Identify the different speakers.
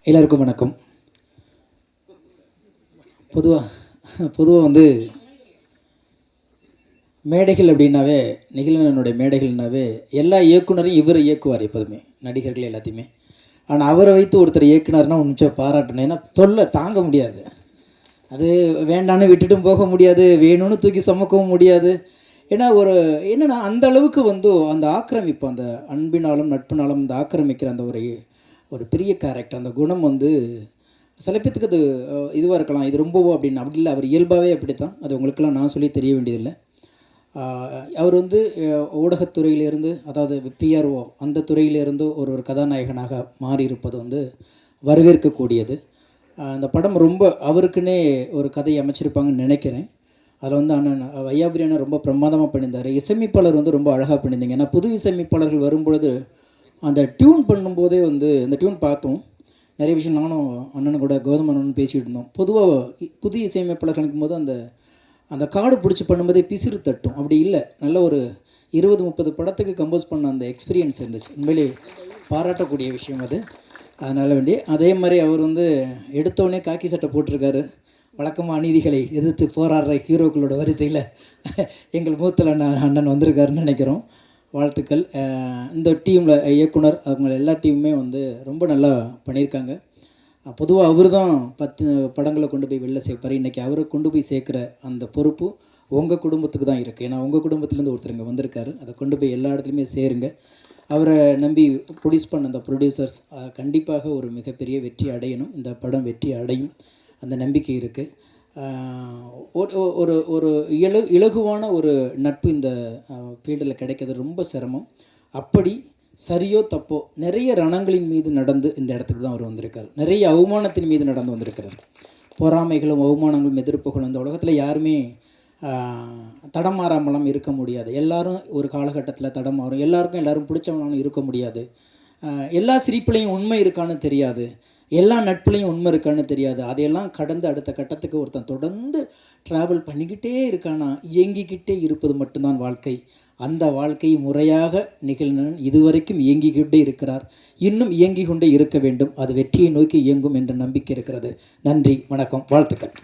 Speaker 1: எல்லாருக்கும் வணக்கம். பொதுவாக வந்து மேடைகள் அப்படின்னாவே, நெகிழனுடைய மேடைகள்னாவே எல்லா இயக்குனரையும் இவர் இயக்குவார் எப்போதுமே, நடிகர்கள் எல்லாத்தையுமே. ஆனால் அவரை வைத்து ஒருத்தர் இயக்குனார்னா நிமிஷம் பாராட்டணும். ஏன்னா தொல்லை தாங்க முடியாது. அது வேண்டான்னு விட்டுட்டும் போக முடியாது, வேணும்னு தூக்கி சுமக்கவும் முடியாது. ஏன்னா என்னென்னா அந்த அளவுக்கு வந்து அந்த ஆக்கிரமிப்பு, அந்த அன்பினாலும் நட்புனாலும் அந்த ஆக்கிரமிக்கிற அந்த ஒரு பெரிய கேரக்டர், அந்த குணம் வந்து சில பேத்துக்கு அது இதுவாக இருக்கலாம், இது ரொம்பவோ அப்படின்னு. அப்படி இல்லை, அவர் இயல்பாகவே அப்படி தான். அது உங்களுக்கெல்லாம் நான் சொல்லி தெரிய வேண்டியதில்லை. அவர் வந்து ஊடகத்துறையிலேருந்து, அதாவது பிஆர்ஓ அந்த துறையிலேருந்து ஒரு கதாநாயகனாக மாறி இருப்பது வந்து வரவேற்கக்கூடியது. அந்த படம் ரொம்ப அவருக்குன்னே ஒரு கதை அமைச்சிருப்பாங்கன்னு நினைக்கிறேன். அதில் வந்து அண்ணன் வையாபுரி அண்ணன் ரொம்ப பிரமாதமாக பண்ணியிருந்தார். இசையமைப்பாளர் வந்து ரொம்ப அழகாக பண்ணியிருந்தீங்க. ஏன்னா புது இசையமைப்பாளர்கள் வரும்பொழுது அந்த டியூன் பண்ணும்போதே வந்து அந்த டியூன் பார்த்தோம். நிறைய விஷயம் நானும் அண்ணனும் கூட கௌதம் அண்ணனும் பேசிகிட்டு இருந்தோம். பொதுவாக புது இசையமைப்பாளர்கள் இருக்கும்போது அந்த காடு பிடிச்சி பண்ணும்போதே பிசிறு தட்டும். அப்படி இல்லை, நல்ல ஒரு 20-30 படத்துக்கு கம்போஸ் பண்ண அந்த எக்ஸ்பீரியன்ஸ் இருந்துச்சு. உண்மையிலே பாராட்டக்கூடிய விஷயம் அது. அதனால் வேண்டி அதே மாதிரி அவர் வந்து எடுத்தோடனே காக்கி சட்டை போட்டிருக்காரு. வழக்கமாக அநீதிகளை எதிர்த்து போராடுற ஹீரோக்களோட வரிசையில் எங்கள் மூத்தல் அண்ணன் வந்திருக்காருன்னு நினைக்கிறோம். வாழ்த்துக்கள். இந்த டீமில் இயக்குனர் அவங்க எல்லா டீமுமே வந்து ரொம்ப நல்லா பண்ணியிருக்காங்க. பொதுவாக அவர் தான் 10 படங்களை கொண்டு போய் வெளில சேர்ப்பார். இன்றைக்கி அவரை கொண்டு போய் சேர்க்குற அந்த பொறுப்பு உங்கள் குடும்பத்துக்கு தான் இருக்குது. ஏன்னா உங்கள் குடும்பத்துலேருந்து ஒருத்தர் இங்கே வந்திருக்காரு. அதை கொண்டு போய் எல்லா இடத்துலையுமே சேருங்க. அவரை நம்பி ப்ரொடியூஸ் பண்ண அந்த ப்ரொடியூசர்ஸ் கண்டிப்பாக ஒரு மிகப்பெரிய வெற்றி அடையணும். இந்த படம் வெற்றி அடையும், அந்த நம்பிக்கை இருக்குது. ஒரு இலகுவான ஒரு நட்பு இந்த ஃபீல்டில் கிடைக்கிறது ரொம்ப சிரமம். அப்படி சரியோ தப்போ நிறைய ரணங்களின் மீது நடந்து இந்த இடத்துக்கு தான் அவர் வந்திருக்கார். நிறைய அவமானத்தின் மீது நடந்து வந்திருக்கிறார். பொறாமைகளும் அவமானங்களும் எதிர்ப்புகளும் இந்த உலகத்தில் யாருமே தடமாறாமலாம் இருக்க முடியாது. எல்லோரும் ஒரு காலகட்டத்தில் தடமாறும். எல்லாரும் பிடிச்சவனாலும் இருக்க முடியாது. எல்லா சிரிப்புலையும் உண்மை இருக்கான்னு தெரியாது. எல்லா நட்புலையும் உண்மை இருக்கான்னு தெரியாது. அதையெல்லாம் கடந்து அடுத்த கட்டத்துக்கு ஒருத்தன் தொடர்ந்து ட்ராவல் பண்ணிக்கிட்டே இருக்கானா, இயங்கிக்கிட்டே இருப்பது மட்டும்தான் வாழ்க்கை. அந்த வாழ்க்கையை முறையாக நிகழ்நன் இதுவரைக்கும் இயங்கிக்கிட்டே இருக்கிறார். இன்னும் இயங்கி கொண்டே இருக்க வேண்டும். அது வெற்றியை நோக்கி இயங்கும் என்ற நம்பிக்கை இருக்கிறது. நன்றி, வணக்கம், வாழ்த்துக்கள்.